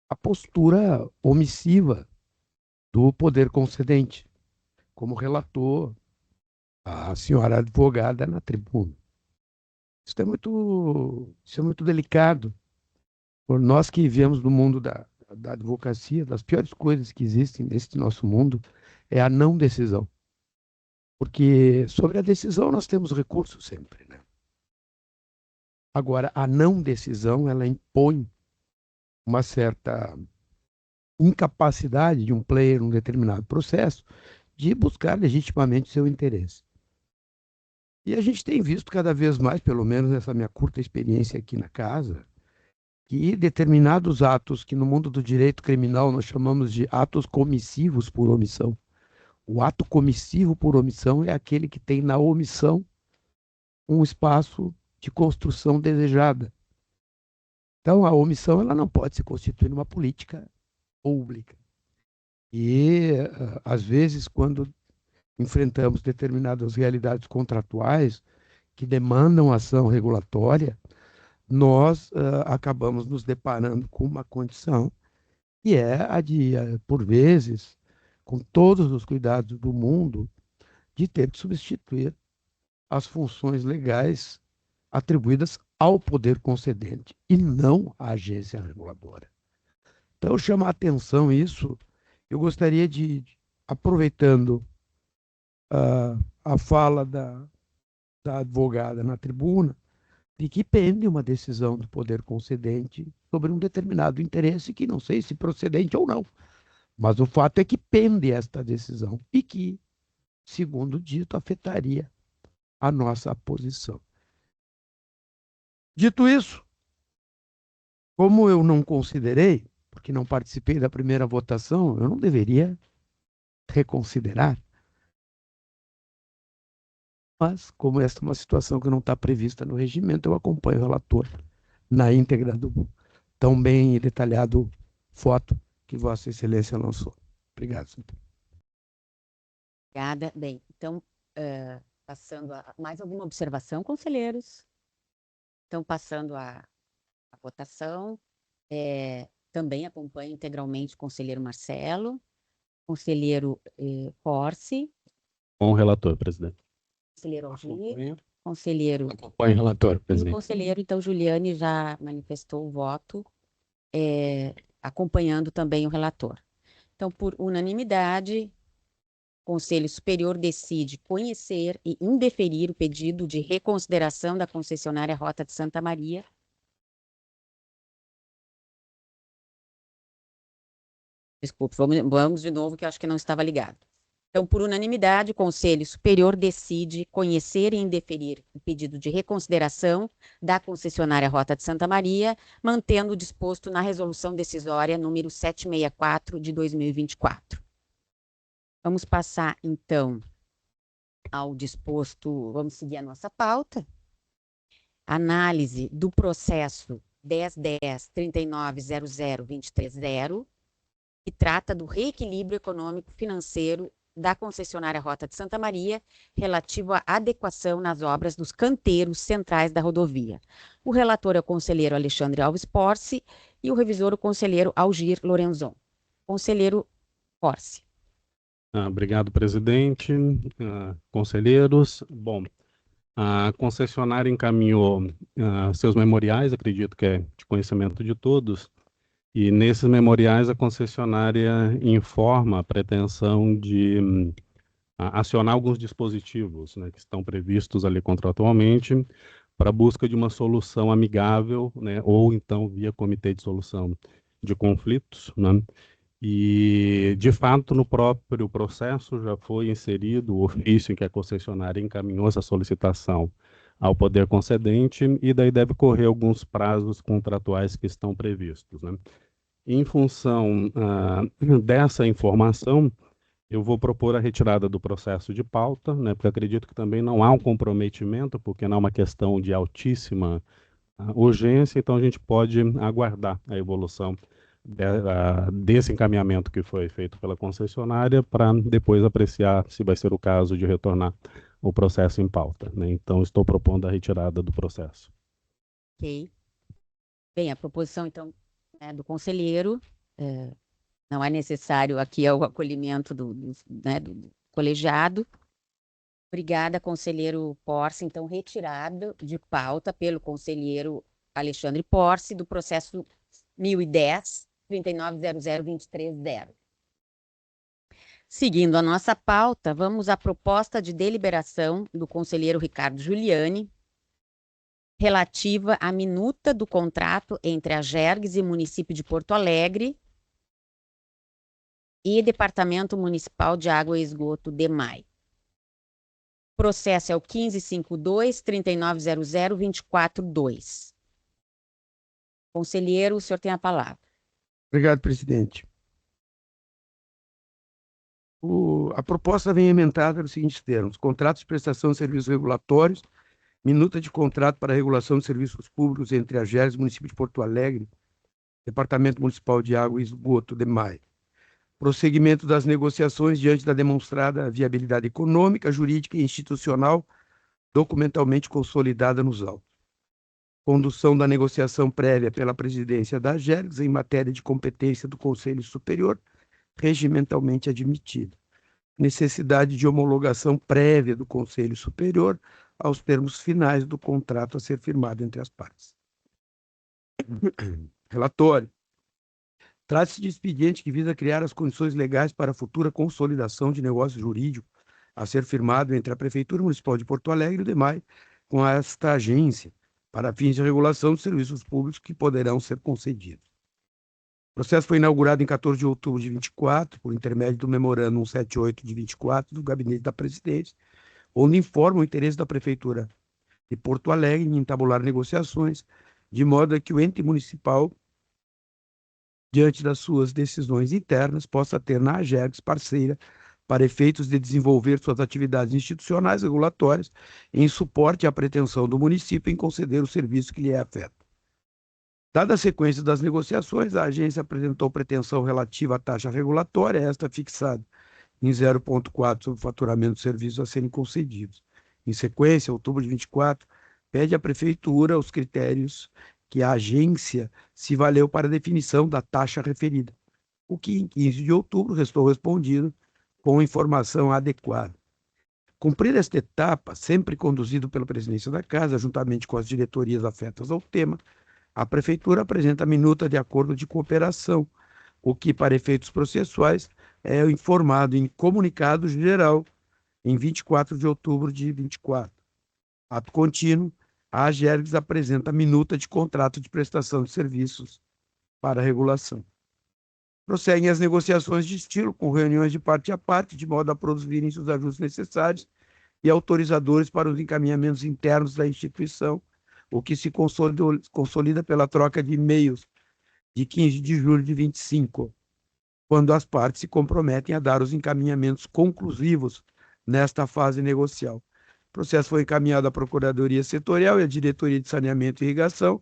a postura omissiva do poder concedente, como relatou a senhora advogada na tribuna. Isso é muito delicado. Por nós que vivemos no mundo da advocacia, das piores coisas que existem neste nosso mundo é a não decisão. Porque sobre a decisão nós temos recurso sempre, né? Agora, a não decisão, ela impõe uma certa incapacidade de um player num determinado processo de buscar legitimamente seu interesse. E a gente tem visto cada vez mais, pelo menos nessa minha curta experiência aqui na casa, que determinados atos que no mundo do direito criminal nós chamamos de atos comissivos por omissão, O ato comissivo por omissão é aquele que tem na omissão um espaço de construção desejada. Então, a omissão ela não pode se constituir numa política pública. E, às vezes, quando enfrentamos determinadas realidades contratuais que demandam ação regulatória, nós acabamos nos deparando com uma condição que é a de, por vezes, com todos os cuidados do mundo, de ter que substituir as funções legais atribuídas ao poder concedente e não à agência reguladora. Então, chama a atenção isso. Eu gostaria de, aproveitando a fala da advogada na tribuna, de que pende uma decisão do poder concedente sobre um determinado interesse que não sei se procedente ou não, mas o fato é que pende esta decisão e que, segundo dito, afetaria a nossa posição. Dito isso, como eu não considerei, porque não participei da primeira votação, eu não deveria reconsiderar. Mas, como esta é uma situação que não está prevista no regimento, eu acompanho o relator na íntegra do tão bem e detalhado foto que Vossa Excelência lançou. Obrigado, senhor. Obrigada. Bem, então, passando a mais alguma observação, conselheiros? Então, passando a votação, também acompanho integralmente o conselheiro Marcelo, conselheiro Porce. Com o relator, presidente. Conselheiro Algir, conselheiro... Acompanho o relator, presidente. O conselheiro, então, Juliane já manifestou o voto, acompanhando também o relator. Então, por unanimidade, o Conselho Superior decide conhecer e indeferir o pedido de reconsideração da concessionária Rota de Santa Maria. Desculpe, vamos de novo, que eu acho que não estava ligado. Então, por unanimidade, o Conselho Superior decide conhecer e indeferir o pedido de reconsideração da concessionária Rota de Santa Maria, mantendo o disposto na resolução decisória número 764 de 2024. Vamos passar, então, ao disposto, vamos seguir a nossa pauta. Análise do processo 10.10.39.00.230, que trata do reequilíbrio econômico financeiro da concessionária Rota de Santa Maria, relativo à adequação nas obras dos canteiros centrais da rodovia. O relator é o conselheiro Alexandre Alves Porce e o revisor o conselheiro Algir Lorenzon. Conselheiro Porce. Obrigado, presidente. Conselheiros. Bom, a concessionária encaminhou seus memoriais, acredito que é de conhecimento de todos, e nesses memoriais a concessionária informa a pretensão de acionar alguns dispositivos, né, que estão previstos ali contratualmente para a busca de uma solução amigável, né, ou então via comitê de solução de conflitos, né. E, de fato, no próprio processo já foi inserido o ofício em que a concessionária encaminhou essa solicitação ao poder concedente, e daí deve correr alguns prazos contratuais que estão previstos, né. Em função dessa informação, eu vou propor a retirada do processo de pauta, né, porque acredito que também não há um comprometimento, porque não é uma questão de altíssima urgência, então a gente pode aguardar a evolução desse encaminhamento que foi feito pela concessionária para depois apreciar se vai ser o caso de retornar o processo em pauta, né? Então, estou propondo a retirada do processo. Ok. Bem, a proposição, então, do conselheiro, não é necessário aqui o acolhimento do colegiado. Obrigada, conselheiro Porce. Então, retirado de pauta pelo conselheiro Alexandre Porce do processo 1010-3900-230. Seguindo a nossa pauta, vamos à proposta de deliberação do conselheiro Ricardo Giuliani, relativa à minuta do contrato entre a Gergs e o município de Porto Alegre e Departamento Municipal de Água e Esgoto, DEMAI. O processo é o 1552-3900-242. Conselheiro, o senhor tem a palavra. Obrigado, presidente. A proposta vem emendada nos seguintes termos: contratos de prestação de serviços regulatórios, minuta de contrato para regulação de serviços públicos entre a AGERGS, município de Porto Alegre, Departamento Municipal de Água e Esgoto, DEMAI. Prosseguimento das negociações diante da demonstrada viabilidade econômica, jurídica e institucional documentalmente consolidada nos autos. Condução da negociação prévia pela presidência da AGERGS em matéria de competência do Conselho Superior, regimentalmente admitida. Necessidade de homologação prévia do Conselho Superior aos termos finais do contrato a ser firmado entre as partes. Relatório. Trata-se de expediente que visa criar as condições legais para a futura consolidação de negócio jurídico a ser firmado entre a Prefeitura Municipal de Porto Alegre e o DEMAI com esta agência, para fins de regulação de serviços públicos que poderão ser concedidos. O processo foi inaugurado em 14 de outubro de 24, por intermédio do memorando 178 de 24 do Gabinete da Presidência, onde informa o interesse da Prefeitura de Porto Alegre em entabular negociações, de modo a que o ente municipal, diante das suas decisões internas, possa ter na AGERGS parceira para efeitos de desenvolver suas atividades institucionais regulatórias em suporte à pretensão do município em conceder o serviço que lhe é afeto. Dada a sequência das negociações, a agência apresentou pretensão relativa à taxa regulatória, esta fixada em 0,4 sobre o faturamento de serviços a serem concedidos. Em sequência, em outubro de 24, pede à Prefeitura os critérios que a agência se valeu para a definição da taxa referida, o que em 15 de outubro restou respondido com informação adequada. Cumprida esta etapa, sempre conduzido pela presidência da Casa, juntamente com as diretorias afetas ao tema, a Prefeitura apresenta a minuta de acordo de cooperação, o que, para efeitos processuais, é informado em comunicado geral em 24 de outubro de 24. Ato contínuo, a AGERGS apresenta a minuta de contrato de prestação de serviços para regulação. Prosseguem as negociações de estilo, com reuniões de parte a parte, de modo a produzirem os ajustes necessários e autorizadores para os encaminhamentos internos da instituição, o que se consolida pela troca de e-mails de 15 de julho de 25, quando as partes se comprometem a dar os encaminhamentos conclusivos nesta fase negocial. O processo foi encaminhado à Procuradoria Setorial e à Diretoria de Saneamento e Irrigação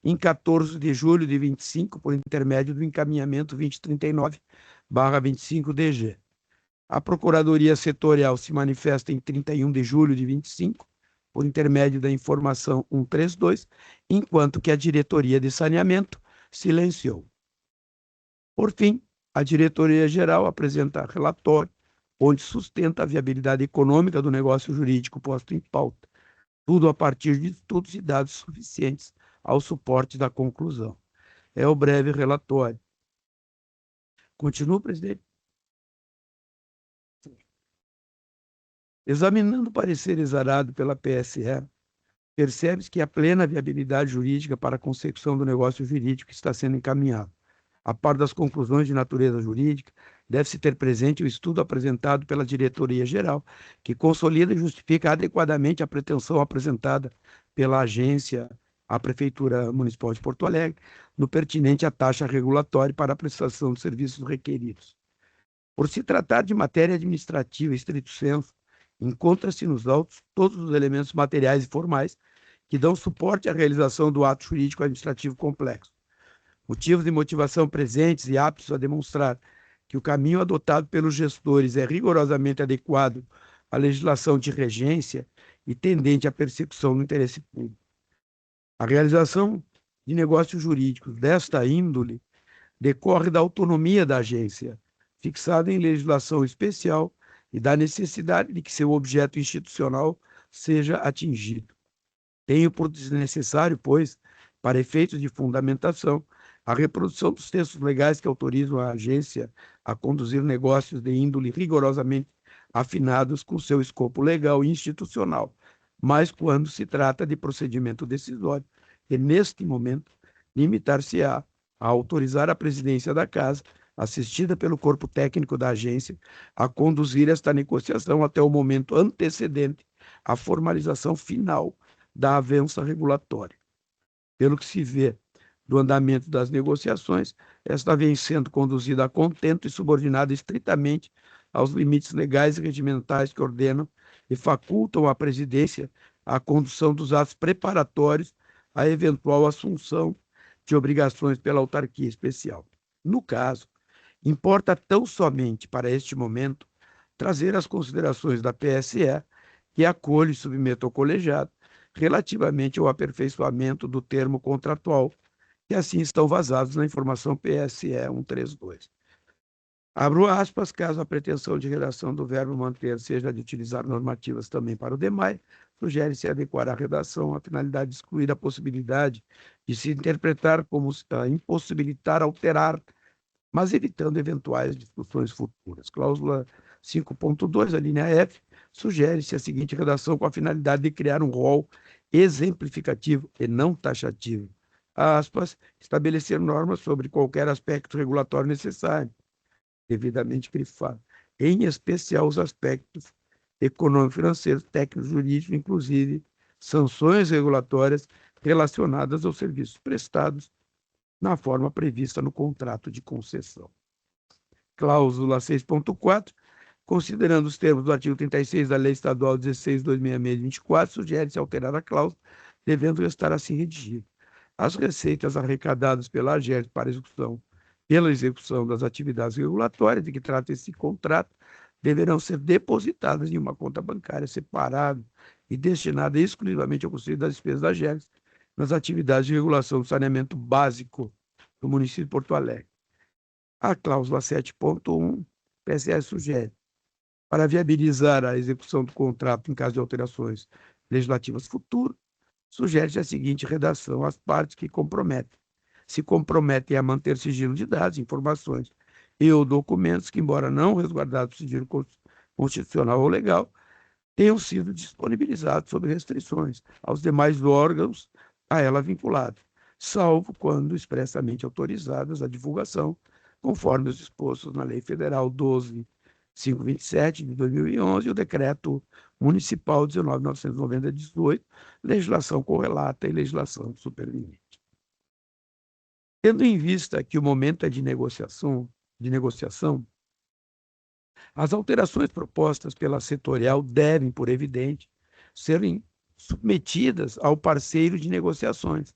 em 14 de julho de 25, por intermédio do encaminhamento 2039/25-DG. A Procuradoria Setorial se manifesta em 31 de julho de 25, por intermédio da informação 132, enquanto que a Diretoria de Saneamento silenciou. Por fim, a Diretoria-Geral apresenta relatório, onde sustenta a viabilidade econômica do negócio jurídico posto em pauta, tudo a partir de estudos e dados suficientes ao suporte da conclusão. É o breve relatório. Continua, presidente. Examinando o parecer exarado pela PSE, percebe-se que a plena viabilidade jurídica para a consecução do negócio jurídico está sendo encaminhado. A par das conclusões de natureza jurídica, deve-se ter presente o estudo apresentado pela Diretoria-Geral, que consolida e justifica adequadamente a pretensão apresentada pela agência à Prefeitura Municipal de Porto Alegre, no pertinente à taxa regulatória para a prestação de serviços requeridos. Por se tratar de matéria administrativa estrito sensu, encontra-se nos autos todos os elementos materiais e formais que dão suporte à realização do ato jurídico administrativo complexo. Motivos de motivação presentes e aptos a demonstrar que o caminho adotado pelos gestores é rigorosamente adequado à legislação de regência e tendente à persecução do interesse público. A realização de negócios jurídicos desta índole decorre da autonomia da agência, fixada em legislação especial, e da necessidade de que seu objeto institucional seja atingido. Tenho por desnecessário, pois, para efeitos de fundamentação, a reprodução dos textos legais que autorizam a agência a conduzir negócios de índole rigorosamente afinados com seu escopo legal e institucional, mas quando se trata de procedimento decisório, que neste momento limitar-se-á a autorizar a presidência da Casa, assistida pelo corpo técnico da agência, a conduzir esta negociação até o momento antecedente à formalização final da avença regulatória. Pelo que se vê do andamento das negociações, esta vem sendo conduzida a contento e subordinada estritamente aos limites legais e regimentais que ordenam e facultam à presidência a condução dos atos preparatórios à eventual assunção de obrigações pela autarquia especial. No caso, importa tão somente para este momento trazer as considerações da PSE, que acolho e submeto ao colegiado, relativamente ao aperfeiçoamento do termo contratual, que assim estão vazados na informação PSE 132. Abro aspas, caso a pretensão de redação do verbo manter seja de utilizar normativas também para o demais, sugere-se adequar a redação à finalidade de excluir a possibilidade de se interpretar como impossibilitar, alterar, mas evitando eventuais discussões futuras. Cláusula 5.2, a linha F, sugere-se a seguinte redação com a finalidade de criar um rol exemplificativo e não taxativo. Aspas, estabelecer normas sobre qualquer aspecto regulatório necessário, devidamente grifado, em especial os aspectos econômico-financeiros, técnico-jurídicos, inclusive sanções regulatórias relacionadas aos serviços prestados na forma prevista no contrato de concessão. Cláusula 6.4, considerando os termos do artigo 36 da Lei Estadual 16.266/24, sugere-se alterar a cláusula, devendo restar assim redigida. As receitas arrecadadas pela AGERS pela execução das atividades regulatórias de que trata esse contrato deverão ser depositadas em uma conta bancária separada e destinada exclusivamente ao custeio das despesas da AGERS nas atividades de regulação do saneamento básico do município de Porto Alegre. A cláusula 7.1, PSE sugere, para viabilizar a execução do contrato em caso de alterações legislativas futuras, sugere-se a seguinte redação: as partes que se comprometem a manter sigilo de dados, informações e ou documentos que, embora não resguardados por sigilo constitucional ou legal, tenham sido disponibilizados sob restrições aos demais órgãos a ela vinculados, salvo quando expressamente autorizadas a divulgação, conforme os dispostos na Lei Federal 12.527 de 2011 e o Decreto Municipal 19.990/18, legislação correlata e legislação superveniente. Tendo em vista que o momento é de negociação, as alterações propostas pela setorial devem, por evidente, serem submetidas ao parceiro de negociações,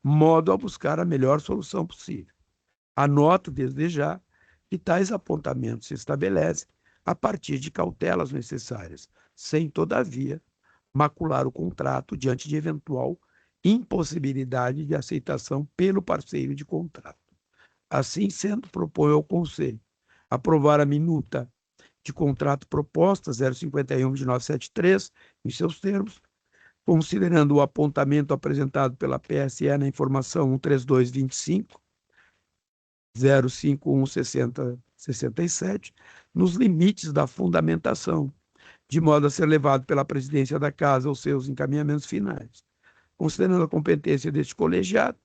modo a buscar a melhor solução possível. Anoto, desde já, que tais apontamentos se estabelecem a partir de cautelas necessárias, sem, todavia, macular o contrato diante de eventual impossibilidade de aceitação pelo parceiro de contrato. Assim sendo, proponho ao Conselho aprovar a minuta de contrato proposta 051/1973, em seus termos, considerando o apontamento apresentado pela PSE na informação 13225, 0516067, nos limites da fundamentação, de modo a ser levado pela presidência da Casa aos seus encaminhamentos finais. Considerando a competência deste colegiado,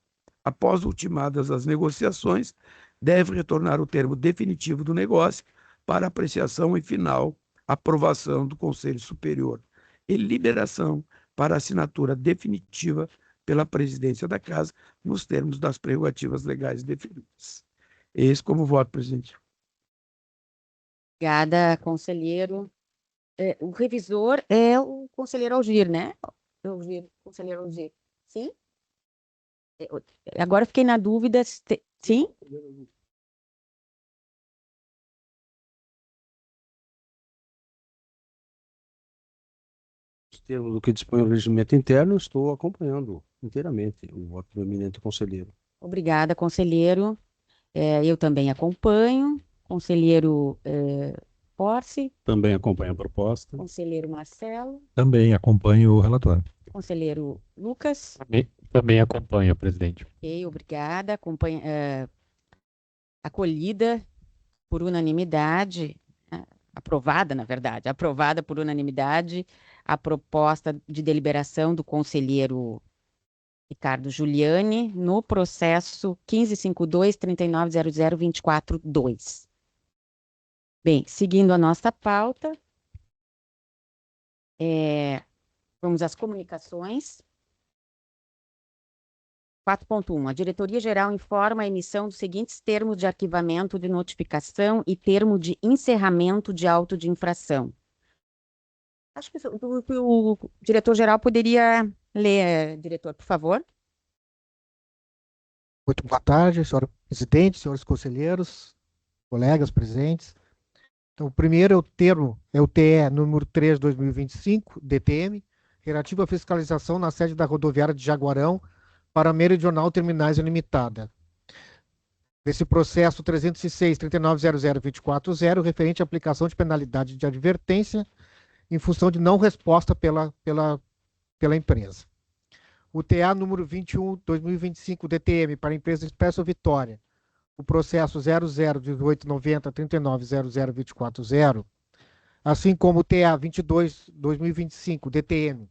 após ultimadas as negociações, deve retornar o termo definitivo do negócio para apreciação e final aprovação do Conselho Superior e liberação para assinatura definitiva pela presidência da Casa, nos termos das prerrogativas legais definidas. Esse como voto, presidente. Obrigada, conselheiro. O revisor é o conselheiro Algir, né? Conselheiro Algir. Sim? Agora fiquei na dúvida. Sim? Os termos do que dispõe o regimento interno, estou acompanhando inteiramente o voto do eminente conselheiro. Obrigada, conselheiro. Eu também acompanho. Conselheiro Porce. Também acompanho a proposta. Conselheiro Marcelo. Também acompanho o relator. Conselheiro Lucas. Também acompanho, presidente. Ok, obrigada. Acolhida por unanimidade, aprovada, na verdade, aprovada por unanimidade a proposta de deliberação do conselheiro Ricardo Giuliani no processo 1552-3900-24-2. Bem, seguindo a nossa pauta, vamos às comunicações. 4.1. A diretoria-geral informa a emissão dos seguintes termos de arquivamento de notificação e termo de encerramento de auto de infração. Acho que o diretor-geral poderia ler, diretor, por favor. Muito boa tarde, senhora presidente, senhores conselheiros, colegas presentes. Então, o primeiro é o TE número 3/2025, DTM, relativo à fiscalização na sede da rodoviária de Jaguarão para a Meridional Terminais Limitada. Nesse processo 306.3900.240, referente à aplicação de penalidade de advertência em função de não resposta pela empresa. O TA número 21/2025, DTM, para a empresa Expresso Vitória, o processo 001890.3900.240, assim como o TA 22/2025, DTM,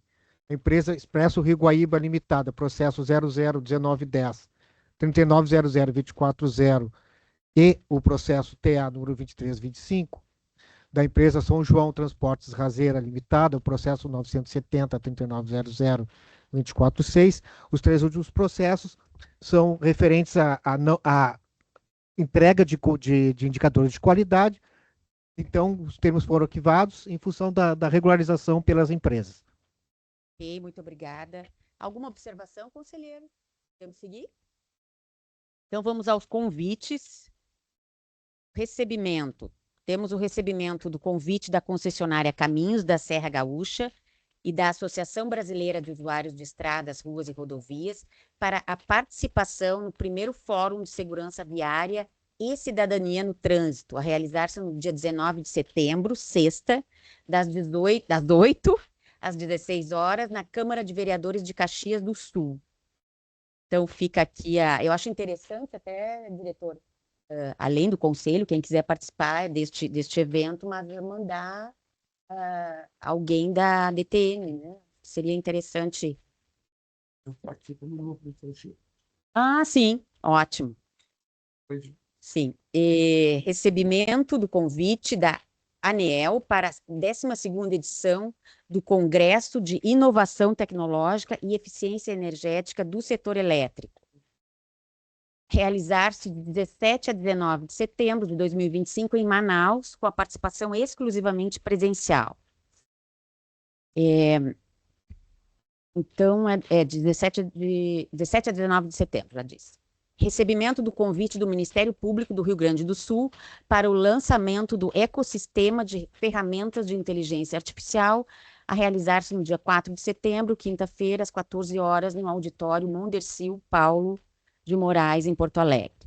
a empresa Expresso Rio Guaíba Limitada, processo 001910.3900.240 e o processo TA número 23/25, da empresa São João Transportes Razeira Limitada, o processo 970.3900.246. Os três últimos processos são referentes à entrega de indicadores de qualidade. Então, os termos foram arquivados em função da regularização pelas empresas. Ok, muito obrigada. Alguma observação, conselheiro? Podemos seguir? Então, vamos aos convites. Recebimento. Temos o recebimento do convite da concessionária Caminhos da Serra Gaúcha e da Associação Brasileira de Usuários de Estradas, Ruas e Rodovias para a participação no primeiro Fórum de Segurança Viária e Cidadania no Trânsito, a realizar-se no dia 19 de setembro, sexta, das 8 às 16 horas, na Câmara de Vereadores de Caxias do Sul. Então, fica aqui eu acho interessante até, diretor, além do conselho, quem quiser participar deste evento, mas mandar alguém da DTM, né? Seria interessante. Ah, sim, ótimo. Sim. Recebimento do convite da ANEEL para a 12ª edição do Congresso de Inovação Tecnológica e Eficiência Energética do Setor Elétrico. Realizar-se de 17 a 19 de setembro de 2025 em Manaus, com a participação exclusivamente presencial. Então, de 17 a 19 de setembro, já disse. Recebimento do convite do Ministério Público do Rio Grande do Sul para o lançamento do ecossistema de ferramentas de inteligência artificial, a realizar-se no dia 4 de setembro, quinta-feira, às 14 horas, no auditório Mondercil Paulo de Moraes, em Porto Alegre.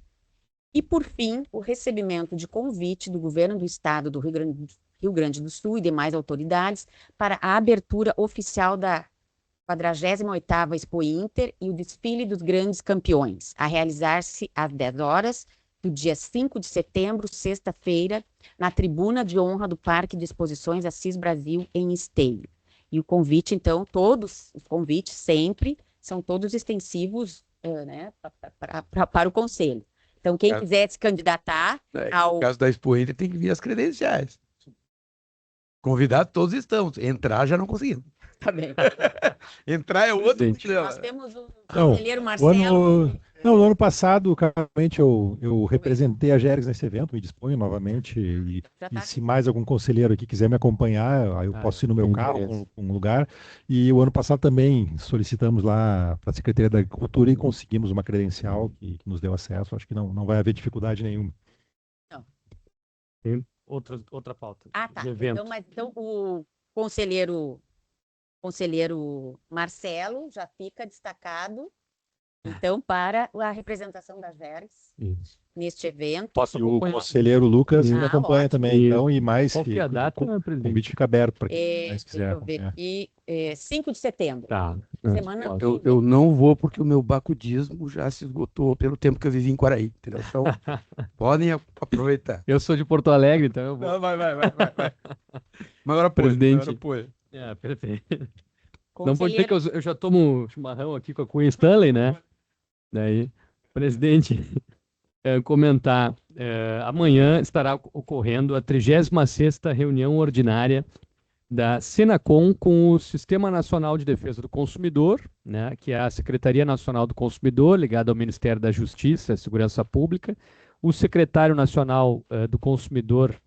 E, por fim, o recebimento de convite do Governo do Estado do Rio Grande do Sul e demais autoridades para a abertura oficial da 48ª Expo Inter e o desfile dos grandes campeões, a realizar-se às 10 horas do dia 5 de setembro, sexta-feira, na tribuna de honra do Parque de Exposições Assis Brasil, em Esteio. E o convite, então, todos os convites sempre são todos extensivos, né, para o Conselho. Então, quem quiser se candidatar No caso da Expo Inter, tem que vir as credenciais. Convidados todos estamos. Entrar já não conseguimos. Tá bem. Entrar é outro problema. Nós temos o conselheiro No Marcelo. ano passado, claramente, eu representei a Gerex nesse evento, me disponho novamente, e se mais algum conselheiro aqui quiser me acompanhar, aí eu posso ir no meu carro, um lugar. E o ano passado também solicitamos lá para a Secretaria da Agricultura e conseguimos uma credencial que nos deu acesso. Acho que não vai haver dificuldade nenhuma. Não. Tem outra pauta. Ah, tá. De evento. Então o conselheiro Marcelo já fica destacado, então, para a representação da Gerex neste evento. E o conselheiro Lucas me acompanha ótimo. também, então, e mais Qual que é a data, o presidente? convite fica aberto para quem mais quiser Deixa eu ver acompanhar. aqui, 5 de setembro. Tá. Semana Eu não vou porque o meu bacudismo já se esgotou pelo tempo que eu vivi em Quaraí, entendeu? Então, podem aproveitar. Eu sou de Porto Alegre, então eu vou. Não, vai. Maior apoio, Presidente. maior apoio. Perfeito. Não pode ser que eu já tomo chimarrão aqui com a Cunha Stanley, né? Daí, presidente, comentar, amanhã estará ocorrendo a 36ª reunião ordinária da Senacom com o Sistema Nacional de Defesa do Consumidor, né, que é a Secretaria Nacional do Consumidor, ligada ao Ministério da Justiça e Segurança Pública. O Secretário Nacional do Consumidor,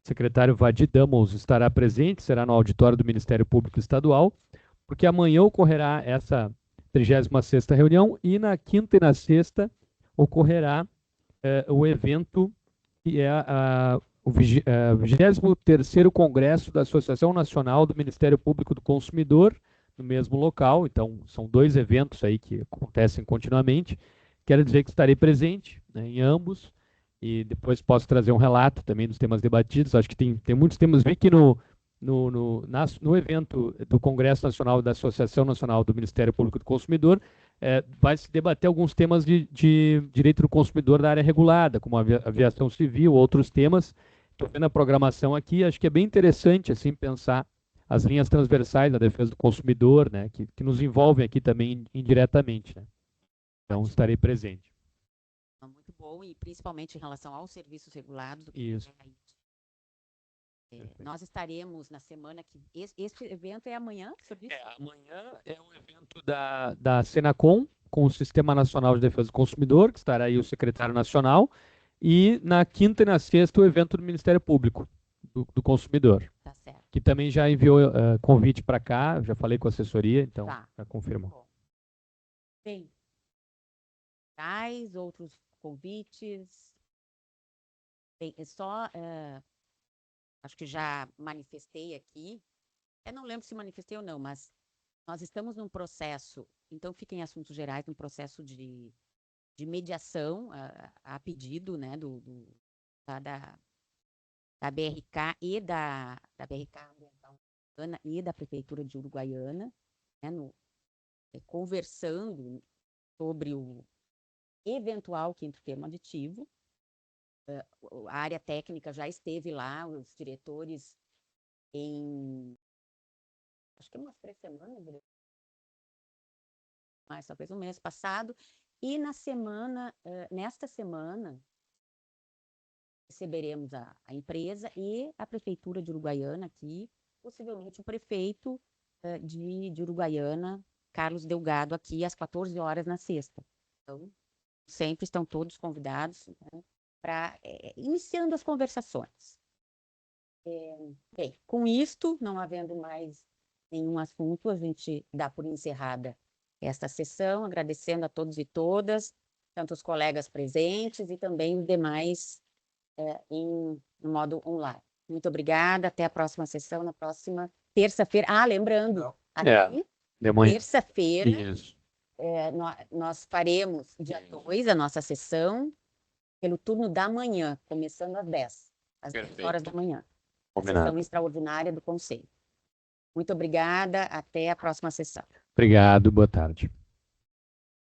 secretário Vadir Damos, estará presente, será no auditório do Ministério Público Estadual, porque amanhã ocorrerá essa 36ª reunião e na quinta e na sexta ocorrerá o evento que é o 23º Congresso da Associação Nacional do Ministério Público do Consumidor, no mesmo local. Então, são 2 eventos aí que acontecem continuamente. Quero dizer que estarei presente, né, em ambos, e depois posso trazer um relato também dos temas debatidos. Acho que tem muitos temas. Vi que no evento do Congresso Nacional da Associação Nacional do Ministério Público do Consumidor, vai se debater alguns temas de direito do consumidor da área regulada, como a aviação civil, outros temas. Estou vendo a programação aqui, acho que é bem interessante assim pensar as linhas transversais da defesa do consumidor, né, que nos envolvem aqui também indiretamente, né? Então, estarei presente. Muito bom, e principalmente em relação aos serviços regulados. Isso. Nós estaremos na semana que... Esse evento é amanhã, senhor disse? Amanhã é um evento da Senacom, com o Sistema Nacional de Defesa do Consumidor, que estará aí o secretário nacional, e na quinta e na sexta o evento do Ministério Público do Consumidor. Tá certo. Que também já enviou convite para cá, já falei com a assessoria, então já confirmou. Bem, outros convites? Bem, acho que já manifestei aqui, eu não lembro se manifestei ou não, mas nós estamos num processo, então fica em assuntos gerais, num processo de mediação a pedido, né, da BRK e da BRK Ambiental e da Prefeitura de Uruguaiana, né, conversando sobre o eventual quinto termo aditivo. A área técnica já esteve lá, os diretores acho que umas 3 semanas, mas talvez no mês passado, e nesta semana, receberemos a empresa e a Prefeitura de Uruguaiana aqui, possivelmente o prefeito de Uruguaiana, Carlos Delgado, aqui às 14 horas na sexta. Então, sempre estão todos convidados, né, para iniciando as conversações. Bem, com isto, não havendo mais nenhum assunto, a gente dá por encerrada esta sessão, agradecendo a todos e todas, tanto os colegas presentes e também os demais no modo online. Muito obrigada, até a próxima sessão, na próxima terça-feira. Lembrando, terça-feira, nós faremos, dia 2, a nossa sessão, pelo turno da manhã, começando às 10 horas da manhã. Combinado. Sessão extraordinária do Conselho. Muito obrigada, até a próxima sessão. Obrigado, boa tarde.